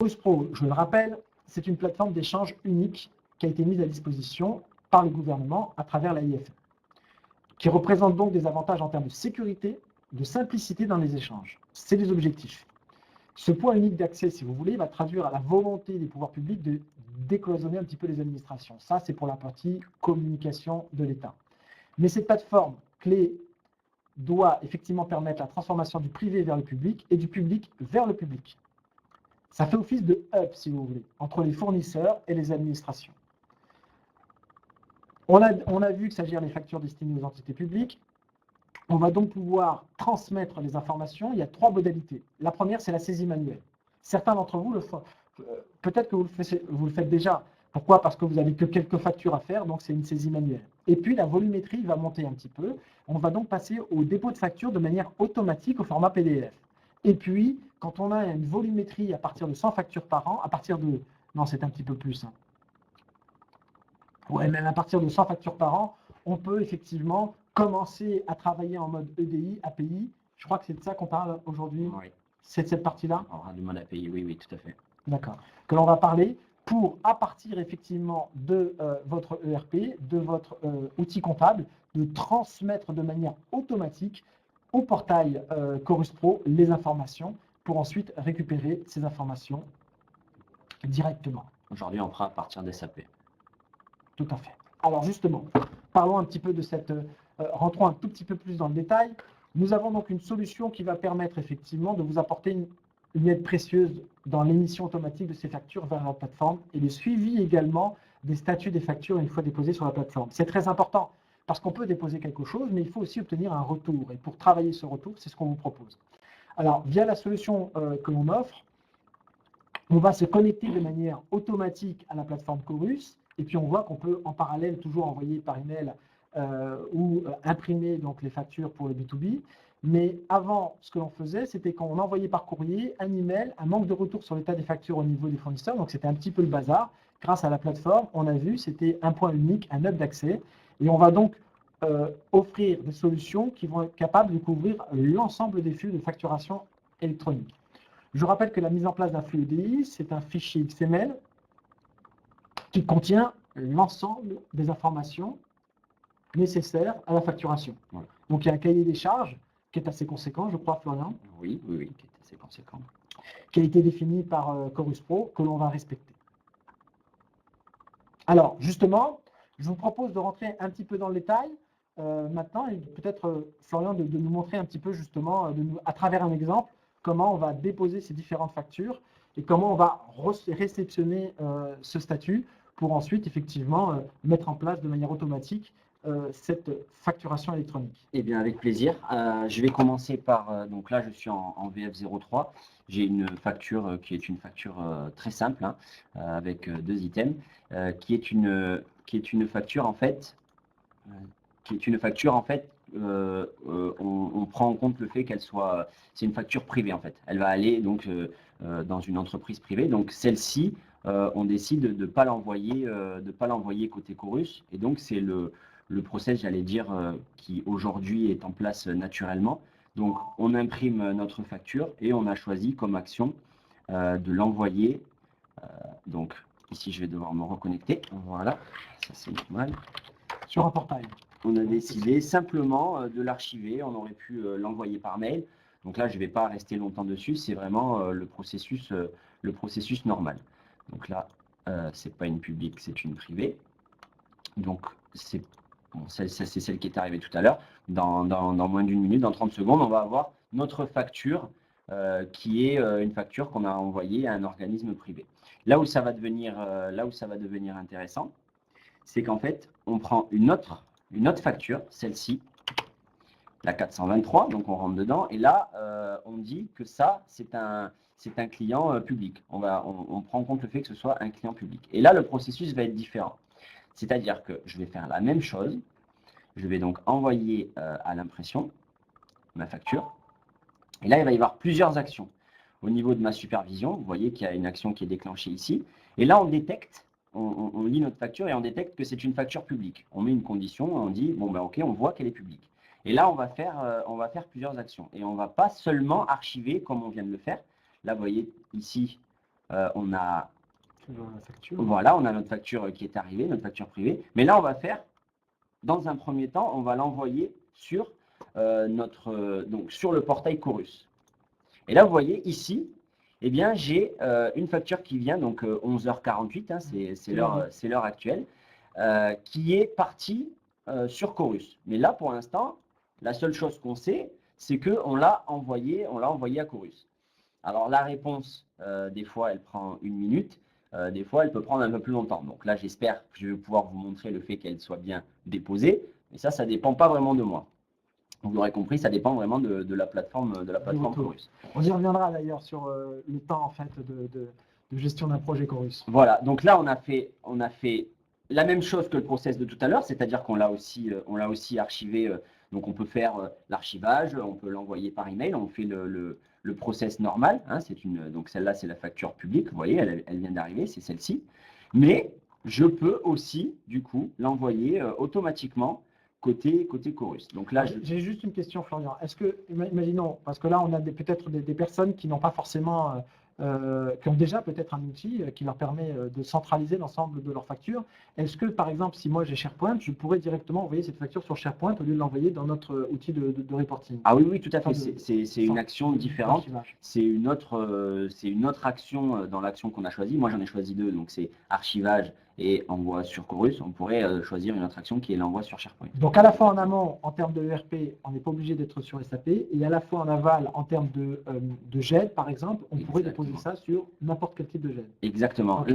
Chorus Pro, je le rappelle, c'est une plateforme d'échange unique qui a été mise à disposition par le gouvernement à travers l'AIFM, qui représente donc des avantages en termes de sécurité, de simplicité dans les échanges. C'est les objectifs. Ce point unique d'accès, si vous voulez, va traduire à la volonté des pouvoirs publics de décloisonner un petit peu les administrations. Ça, c'est pour la partie communication de l'État. Mais cette plateforme clé doit effectivement permettre la transformation du privé vers le public et du public vers le public. Ça fait office de hub, si vous voulez, entre les fournisseurs et les administrations. On a vu que ça gère les factures destinées aux entités publiques. On va donc pouvoir transmettre les informations. Il y a 3 modalités. La première, c'est la saisie manuelle. Certains d'entre vous le font. Peut-être que vous le faites déjà. Pourquoi? Parce que vous n'avez que quelques factures à faire, donc c'est une saisie manuelle. Et puis la volumétrie va monter un petit peu. On va donc passer au dépôt de facture de manière automatique au format PDF. Et puis, quand on a une volumétrie à partir de 100 factures par an, non, c'est un petit peu plus. Ouais, même à partir de 100 factures par an, on peut effectivement commencer à travailler en mode EDI, API. Je crois que c'est de ça qu'on parle aujourd'hui. Oui. C'est de cette partie-là. On aura du mode API, oui, tout à fait. D'accord. Que l'on va parler pour, à partir effectivement de votre ERP, de votre outil comptable, de transmettre de manière automatique au portail Chorus Pro les informations pour ensuite récupérer ces informations directement. Aujourd'hui, on fera à partir des SAP. Tout à fait. Alors justement, parlons un petit peu de cette... rentrons un tout petit peu plus dans le détail. Nous avons donc une solution qui va permettre effectivement de vous apporter une aide précieuse dans l'émission automatique de ces factures vers la plateforme et le suivi également des statuts des factures une fois déposées sur la plateforme. C'est très important parce qu'on peut déposer quelque chose, mais il faut aussi obtenir un retour. Et pour travailler ce retour, c'est ce qu'on vous propose. Alors, via la solution que l'on offre, on va se connecter de manière automatique à la plateforme Chorus. Et puis on voit qu'on peut en parallèle toujours envoyer par email ou imprimer donc les factures pour le B2B. Mais avant, ce que l'on faisait, c'était qu'on envoyait par courrier un email, un manque de retour sur l'état des factures au niveau des fournisseurs. Donc c'était un petit peu le bazar. Grâce à la plateforme, on a vu, c'était un point unique, un hub d'accès. Et on va donc offrir des solutions qui vont être capables de couvrir l'ensemble des flux de facturation électronique. Je rappelle que la mise en place d'un flux EDI, c'est un fichier XML qui contient l'ensemble des informations nécessaires à la facturation. Voilà. Donc il y a un cahier des charges qui est assez conséquent, je crois, Florian. Oui, qui est assez conséquent. Qui a été défini par Chorus Pro, que l'on va respecter. Alors, justement, je vous propose de rentrer un petit peu dans le détail maintenant, et peut-être, Florian, de nous montrer un petit peu, justement, à travers un exemple, comment on va déposer ces différentes factures et comment on va réceptionner ce statut pour ensuite, effectivement, mettre en place de manière automatique cette facturation électronique. Eh bien, avec plaisir. Je vais commencer par, donc là, je suis en VF03. J'ai une facture qui est une facture très simple, avec 2 items, qui est une facture, en fait, on prend en compte le fait qu'elle soit, c'est une facture privée en fait. Elle va aller donc dans une entreprise privée. Donc celle-ci, on décide de ne pas l'envoyer, côté Chorus. Et donc c'est le process, j'allais dire, qui aujourd'hui est en place naturellement. Donc on imprime notre facture et on a choisi comme action de l'envoyer. Donc ici, je vais devoir me reconnecter. Voilà, ça c'est normal. Sur un portail. On a décidé simplement de l'archiver. On aurait pu l'envoyer par mail. Donc là, je ne vais pas rester longtemps dessus. C'est vraiment le processus normal. Donc là, ce n'est pas une publique, c'est une privée. Donc, c'est celle qui est arrivée tout à l'heure. Dans moins d'une minute, dans 30 secondes, on va avoir notre facture qui est une facture qu'on a envoyée à un organisme privé. Là où ça va devenir intéressant, c'est qu'en fait, on prend une autre facture, celle-ci, la 423, donc on rentre dedans, et là, on dit que ça, c'est un client public. On prend en compte le fait que ce soit un client public. Et là, le processus va être différent. C'est-à-dire que je vais faire la même chose. Je vais donc envoyer à l'impression ma facture. Et là, il va y avoir plusieurs actions. Au niveau de ma supervision, vous voyez qu'il y a une action qui est déclenchée ici. Et là, on détecte. On lit notre facture et on détecte que c'est une facture publique. On met une condition, on dit, bon, ben, OK, on voit qu'elle est publique. Et là, on va faire plusieurs actions. Et on ne va pas seulement archiver comme on vient de le faire. Là, vous voyez ici, on a La facture. voilà, on a notre facture qui est arrivée, notre facture privée. Mais là, on va faire, dans un premier temps, on va l'envoyer sur donc sur le portail Chorus. Et là, vous voyez ici, eh bien, j'ai une facture qui vient, donc 11h48, hein, c'est l'heure actuelle, qui est partie sur Chorus. Mais là, pour l'instant, la seule chose qu'on sait, c'est qu'on l'a envoyé à Chorus. Alors, la réponse, des fois, elle prend 1 minute. Des fois, elle peut prendre un peu plus longtemps. Donc là, j'espère que je vais pouvoir vous montrer le fait qu'elle soit bien déposée. Mais ça ne dépend pas vraiment de moi. Vous l'aurez compris, ça dépend vraiment de la plateforme Chorus. On y reviendra d'ailleurs sur le temps en fait de gestion d'un projet Chorus. Voilà, donc là, on a fait la même chose que le process de tout à l'heure, c'est-à-dire qu'on l'a aussi archivé. Donc, on peut faire l'archivage, on peut l'envoyer par email, on fait le process normal. Hein, donc, celle-là, c'est la facture publique. Vous voyez, elle vient d'arriver, c'est celle-ci. Mais je peux aussi, du coup, l'envoyer automatiquement côté Chorus. Donc là, j'ai juste une question, Florian. Est-ce que, imaginons, parce que là, on a peut-être des personnes qui n'ont pas forcément, qui ont déjà peut-être un outil qui leur permet de centraliser l'ensemble de leurs factures. Est-ce que, par exemple, si moi j'ai SharePoint, je pourrais directement envoyer cette facture sur SharePoint au lieu de l'envoyer dans notre outil de reporting? Ah oui, tout à fait. C'est une action différente. C'est une autre action dans l'action qu'on a choisie. Moi, j'en ai choisi 2, donc c'est archivage et envoi sur Chorus. On pourrait choisir une autre action qui est l'envoi sur SharePoint. Donc à la fois en amont, en termes de ERP, on n'est pas obligé d'être sur SAP, et à la fois en aval, en termes de GED, par exemple, on pourrait déposer ça sur n'importe quel type de GED. Exactement. Okay.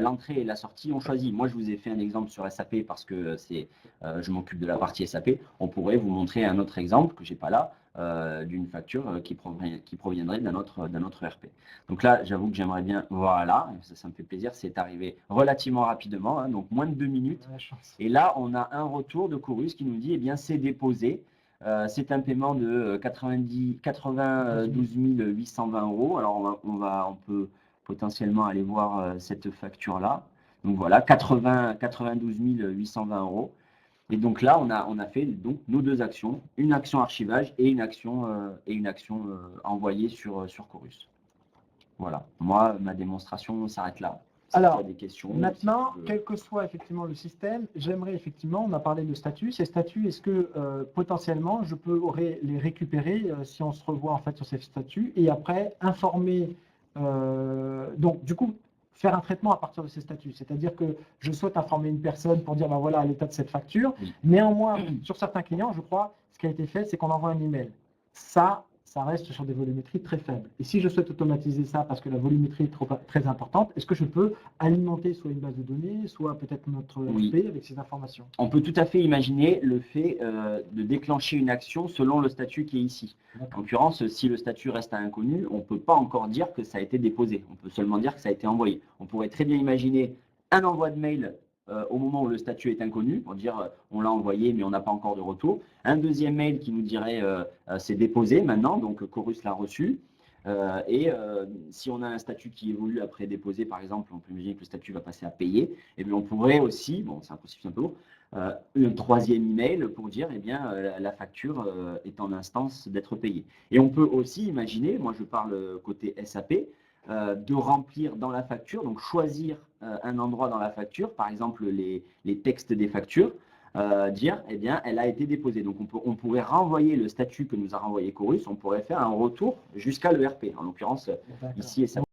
L'entrée et la sortie, on choisit. Moi, je vous ai fait un exemple sur SAP parce que je m'occupe de la partie SAP. On pourrait vous montrer un autre exemple que je n'ai pas là, d'une facture qui proviendrait d'un autre ERP. Donc là, j'avoue que j'aimerais bien, voilà, ça me fait plaisir, c'est arrivé relativement rapidement, hein, donc moins de 2 minutes. Et là, on a un retour de Chorus qui nous dit, eh bien, c'est déposé. C'est un paiement de 92 820 €. Alors, on peut potentiellement aller voir cette facture-là. Donc voilà, 92 820 €. Et donc là, on a fait donc nos 2 actions, une action archivage et une action envoyée sur Chorus. Voilà, moi, ma démonstration s'arrête là. Alors, des questions, maintenant, quel que soit effectivement le système, j'aimerais effectivement, on a parlé de statuts. Ces statuts, est-ce que potentiellement, je peux les récupérer si on se revoit en fait sur ces statuts et après informer, donc du coup, faire un traitement à partir de ces statuts. C'est-à-dire que je souhaite informer une personne pour dire, ben voilà l'état de cette facture. Oui. Néanmoins, sur certains clients, je crois, ce qui a été fait, c'est qu'on envoie un email. Ça reste sur des volumétries très faibles. Et si je souhaite automatiser ça parce que la volumétrie est très importante, est-ce que je peux alimenter soit une base de données, soit peut-être notre ERP avec ces informations? On peut tout à fait imaginer le fait de déclencher une action selon le statut qui est ici. En l'occurrence, si le statut reste à inconnu, on ne peut pas encore dire que ça a été déposé. On peut seulement dire que ça a été envoyé. On pourrait très bien imaginer un envoi de mail au moment où le statut est inconnu, pour dire on l'a envoyé mais on n'a pas encore de retour. Un deuxième mail qui nous dirait c'est déposé maintenant, donc Chorus l'a reçu. Si on a un statut qui évolue après déposé, par exemple, on peut imaginer que le statut va passer à payer, et bien on pourrait aussi, bon c'est impossible, c'est un peu lourd, un troisième email pour dire eh bien la facture est en instance d'être payée. Et on peut aussi imaginer, moi je parle côté SAP, de remplir dans la facture, donc choisir un endroit dans la facture, par exemple les textes des factures, dire eh bien elle a été déposée. Donc on pourrait renvoyer le statut que nous a renvoyé Chorus, on pourrait faire un retour jusqu'à l'ERP, en l'occurrence ici SAP.